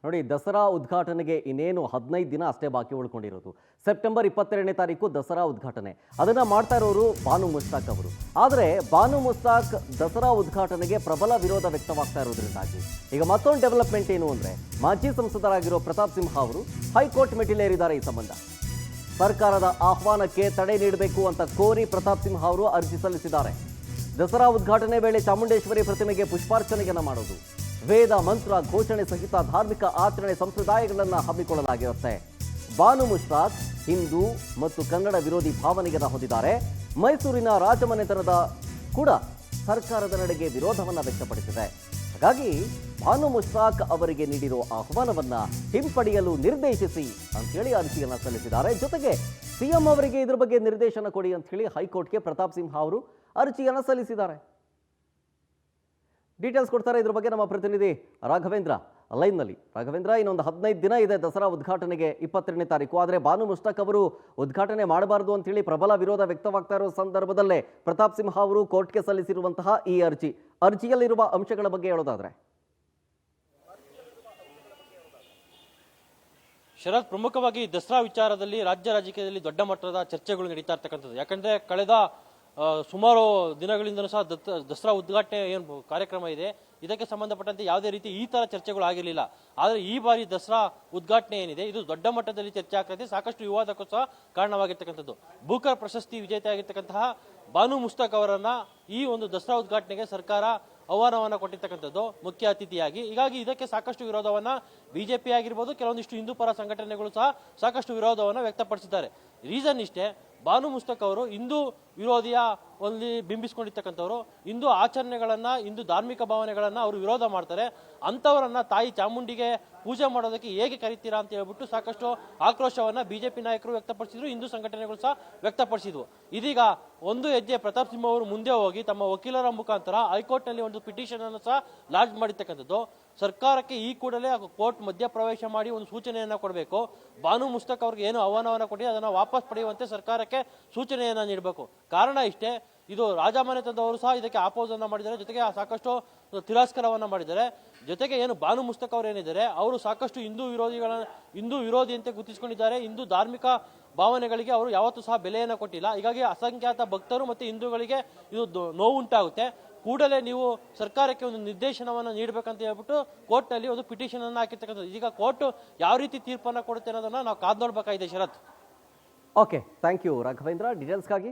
ನೋಡಿ, ದಸರಾ ಉದ್ಘಾಟನೆಗೆ ಇನ್ನೇನು 15 ದಿನ ಅಷ್ಟೇ ಬಾಕಿ ಉಳ್ಕೊಂಡಿರೋದು. ಸೆಪ್ಟೆಂಬರ್ 22ನೇ ತಾರೀಕು ದಸರಾ ಉದ್ಘಾಟನೆ. ಅದನ್ನ ಮಾಡ್ತಾ ಇರೋರು ಬಾನು ಮುಸ್ತಾಕ್ ಅವರು. ಆದರೆ ಬಾನು ಮುಸ್ತಾಕ್ ದಸರಾ ಉದ್ಘಾಟನೆಗೆ ಪ್ರಬಲ ವಿರೋಧ ವ್ಯಕ್ತವಾಗ್ತಾ ಇರೋದ್ರಿಂದಾಗಿ ಈಗ ಮತ್ತೊಂದು ಡೆವಲಪ್ಮೆಂಟ್ ಏನು ಅಂದ್ರೆ, ಮಾಜಿ ಸಂಸದರಾಗಿರೋ ಪ್ರತಾಪ್ ಸಿಂಹ ಅವರು ಹೈಕೋರ್ಟ್ ಮೆಟ್ಟಿಲೇರಿದ್ದಾರೆ. ಈ ಸಂಬಂಧ ಸರ್ಕಾರದ ಆಹ್ವಾನಕ್ಕೆ ತಡೆ ನೀಡಬೇಕು ಅಂತ ಕೋರಿ ಪ್ರತಾಪ್ ಸಿಂಹ ಅವರು ಅರ್ಜಿ ಸಲ್ಲಿಸಿದ್ದಾರೆ. ದಸರಾ ಉದ್ಘಾಟನೆ ವೇಳೆ ಚಾಮುಂಡೇಶ್ವರಿ ಪ್ರತಿಮೆಗೆ ಪುಷ್ಪಾರ್ಚನೆಯನ್ನ ಮಾಡೋದು, ವೇದ ಮಂತ್ರ ಘೋಷಣೆ ಸಹಿತ ಧಾರ್ಮಿಕ ಆಚರಣೆ ಸಂಪ್ರದಾಯಗಳನ್ನು ಹಮ್ಮಿಕೊಳ್ಳಲಾಗಿರುತ್ತೆ. ಬಾನು ಮುಸ್ತಾಕ್ ಹಿಂದೂ ಮತ್ತು ಕನ್ನಡ ವಿರೋಧಿ ಭಾವನೆಯನ್ನು ಹೊಂದಿದ್ದಾರೆ. ಮೈಸೂರಿನ ರಾಜಮನೆತನದ ಕೂಡ ಸರ್ಕಾರದ ನಡೆಗೆ ವಿರೋಧವನ್ನ ವ್ಯಕ್ತಪಡಿಸಿದೆ. ಹಾಗಾಗಿ ಬಾನು ಮುಸ್ತಾಕ್ ಅವರಿಗೆ ನೀಡಿರೋ ಆಹ್ವಾನವನ್ನ ಹಿಂಪಡೆಯಲು ನಿರ್ದೇಶಿಸಿ ಅಂತೇಳಿ ಅರ್ಜಿಯನ್ನ ಸಲ್ಲಿಸಿದ್ದಾರೆ. ಜೊತೆಗೆ ಸಿಎಂ ಅವರಿಗೆ ಇದ್ರ ಬಗ್ಗೆ ನಿರ್ದೇಶನ ಕೊಡಿ ಅಂತ ಹೇಳಿ ಹೈಕೋರ್ಟ್ಗೆ ಪ್ರತಾಪ್ ಸಿಂಹ ಅವರು ಅರ್ಜಿಯನ್ನ ಸಲ್ಲಿಸಿದ್ದಾರೆ. ಡೀಟೇಲ್ಸ್ ಕೊಡ್ತಾರೆ ಇದ್ರ ಬಗ್ಗೆ ನಮ್ಮ ಪ್ರತಿನಿಧಿ ರಾಘವೇಂದ್ರ ಲೈನ್ನಲ್ಲಿ. ರಾಘವೇಂದ್ರ, ಇನ್ನೊಂದು 15 ದಿನ ಇದೆ ದಸರಾ ಉದ್ಘಾಟನೆಗೆ, 22ನೇ ತಾರೀಕು. ಆದರೆ ಬಾನು ಮುಸ್ತಾಕ್ ಅವರು ಉದ್ಘಾಟನೆ ಮಾಡಬಾರದು ಅಂತ ಹೇಳಿ ಪ್ರಬಲ ವಿರೋಧ ವ್ಯಕ್ತವಾಗ್ತಾ ಇರೋ ಸಂದರ್ಭದಲ್ಲೇ ಪ್ರತಾಪ್ ಸಿಂಹ ಅವರು ಕೋರ್ಟ್ಗೆ ಸಲ್ಲಿಸಿರುವಂತಹ ಈ ಅರ್ಜಿಯಲ್ಲಿರುವ ಅಂಶಗಳ ಬಗ್ಗೆ ಹೇಳೋದಾದ್ರೆ ಶರತ್, ಪ್ರಮುಖವಾಗಿ ದಸರಾ ವಿಚಾರದಲ್ಲಿ ರಾಜ್ಯ ರಾಜಕೀಯದಲ್ಲಿ ದೊಡ್ಡ ಮಟ್ಟದ ಚರ್ಚೆಗಳು ನಡೀತಾ ಇರ್ತಕ್ಕಂಥದ್ದು. ಯಾಕಂದ್ರೆ ಕಳೆದ ಸುಮಾರು ದಿನಗಳಿಂದಲೂ ಸಹ ದಸರಾ ಉದ್ಘಾಟನೆ ಏನು ಕಾರ್ಯಕ್ರಮ ಇದೆ, ಇದಕ್ಕೆ ಸಂಬಂಧಪಟ್ಟಂತೆ ಯಾವುದೇ ರೀತಿ ಈ ತರ ಚರ್ಚೆಗಳು ಆಗಿರಲಿಲ್ಲ. ಆದರೆ ಈ ಬಾರಿ ದಸರಾ ಉದ್ಘಾಟನೆ ಏನಿದೆ ಇದು ದೊಡ್ಡ ಮಟ್ಟದಲ್ಲಿ ಚರ್ಚೆ ಆಗ್ತದೆ, ಸಾಕಷ್ಟು ವಿವಾದಕ್ಕೂ ಸಹ ಕಾರಣವಾಗಿರ್ತಕ್ಕಂಥದ್ದು. ಬೂಕರ್ ಪ್ರಶಸ್ತಿ ವಿಜೇತೆಯಾಗಿರ್ತಕ್ಕಂತಹ ಬಾನು ಮುಸ್ತಾಕ್ ಅವರನ್ನ ಈ ಒಂದು ದಸರಾ ಉದ್ಘಾಟನೆಗೆ ಸರ್ಕಾರ ಆಹ್ವಾನವನ್ನ ಕೊಟ್ಟಿರ್ತಕ್ಕಂಥದ್ದು ಮುಖ್ಯ ಅತಿಥಿಯಾಗಿ. ಹೀಗಾಗಿ ಇದಕ್ಕೆ ಸಾಕಷ್ಟು ವಿರೋಧವನ್ನ ಬಿಜೆಪಿ ಆಗಿರ್ಬೋದು, ಕೆಲವೊಂದಿಷ್ಟು ಹಿಂದೂ ಪರ ಸಂಘಟನೆಗಳು ಸಹ ಸಾಕಷ್ಟು ವಿರೋಧವನ್ನ ವ್ಯಕ್ತಪಡಿಸಿದ್ದಾರೆ. ರೀಸನ್ ಇಷ್ಟೇ, ಬಾನು ಮುಸ್ತಾಕ್ ಅವರು ಹಿಂದೂ ವಿರೋಧಿಯ ಒಂದು ಬಿಂಬಿಸ್ಕೊಂಡಿರ್ತಕ್ಕಂಥವ್ರು. ಹಿಂದೂ ಆಚರಣೆಗಳನ್ನ, ಹಿಂದೂ ಧಾರ್ಮಿಕ ಭಾವನೆಗಳನ್ನ ಅವರು ವಿರೋಧ ಮಾಡ್ತಾರೆ. ಅಂತವರನ್ನ ತಾಯಿ ಚಾಮುಂಡಿಗೆ ಪೂಜೆ ಮಾಡೋದಕ್ಕೆ ಹೇಗೆ ಕರೀತೀರಾ ಅಂತ ಹೇಳ್ಬಿಟ್ಟು ಸಾಕಷ್ಟು ಆಕ್ರೋಶವನ್ನ ಬಿಜೆಪಿ ನಾಯಕರು ವ್ಯಕ್ತಪಡಿಸಿದ್ರು, ಹಿಂದೂ ಸಂಘಟನೆಗಳು ಸಹ ವ್ಯಕ್ತಪಡಿಸಿದ್ವು. ಇದೀಗ ಒಂದು ಹೆಜ್ಜೆ ಪ್ರತಾಪ್ ಸಿಂಹ ಅವರು ಮುಂದೆ ಹೋಗಿ ತಮ್ಮ ವಕೀಲರ ಮುಖಾಂತರ ಹೈಕೋರ್ಟ್ ನಲ್ಲಿ ಒಂದು ಪಿಟಿಷನ್ ಅನ್ನು ಸಹ ಲಾಂಚ್ ಮಾಡಿರ್ತಕ್ಕಂಥದ್ದು. ಸರ್ಕಾರಕ್ಕೆ ಈ ಕೂಡಲೇ ಕೋರ್ಟ್ ಮಧ್ಯಪ್ರವೇಶ ಮಾಡಿ ಒಂದು ಸೂಚನೆಯನ್ನ ಕೊಡಬೇಕು. ಬಾನು ಮುಸ್ತಾಕ್ ಅವ್ರಿಗೆ ಏನು ಆಹ್ವಾನವನ್ನ ಕೊಡಿ ಅದನ್ನ ವಾಪಸ್ ಪಡೆಯುವಂತೆ ಸರ್ಕಾರಕ್ಕೆ ಸೂಚನೆಯನ್ನ ನೀಡಬೇಕು. ಕಾರಣ ಇಷ್ಟೇ, ಇದು ರಾಜಮನೆತನದವರು ಸಹ ಇದಕ್ಕೆ ಆಪೋಸ್ ಅನ್ನ ಮಾಡಿದ್ದಾರೆ, ಜೊತೆಗೆ ಸಾಕಷ್ಟು ತಿರಸ್ಕಾರವನ್ನ ಮಾಡಿದ್ದಾರೆ. ಜೊತೆಗೆ ಏನು ಬಾನು ಮುಸ್ತಾಕ್ ಅವರು ಏನಿದ್ದಾರೆ ಅವರು ಸಾಕಷ್ಟು ಹಿಂದೂ ವಿರೋಧಿ ಅಂತ ಗುರುತಿಸಿಕೊಂಡಿದ್ದಾರೆ. ಹಿಂದೂ ಧಾರ್ಮಿಕ ಭಾವನೆಗಳಿಗೆ ಅವರು ಯಾವತ್ತೂ ಸಹ ಬೆಲೆಯನ್ನು ಕೊಟ್ಟಿಲ್ಲ. ಹೀಗಾಗಿ ಅಸಂಖ್ಯಾತ ಭಕ್ತರು ಮತ್ತು ಹಿಂದೂಗಳಿಗೆ ಇದು ನೋವುಂಟಾಗುತ್ತೆ. ಕೂಡಲೇ ನೀವು ಸರ್ಕಾರಕ್ಕೆ ಒಂದು ನಿರ್ದೇಶನವನ್ನು ನೀಡಬೇಕಂತ ಹೇಳ್ಬಿಟ್ಟು ಕೋರ್ಟ್ ನಲ್ಲಿ ಒಂದು ಪಿಟಿಷನ್ ಅನ್ನು ಹಾಕಿರ್ತಕ್ಕಂಥದ್ದು. ಈಗ ಕೋರ್ಟ್ ಯಾವ ರೀತಿ ತೀರ್ಪನ್ನು ಕೊಡುತ್ತೆ ಅನ್ನೋದನ್ನ ನಾವು ಕಾದು ನೋಡ್ಬೇಕಾಗಿದೆ. ಶರತ್, ಓಕೆ, ಥ್ಯಾಂಕ್ ಯು ರಾಘವೇಂದ್ರ ಡೀಟೇಲ್ಸ್ಗಾಗಿ.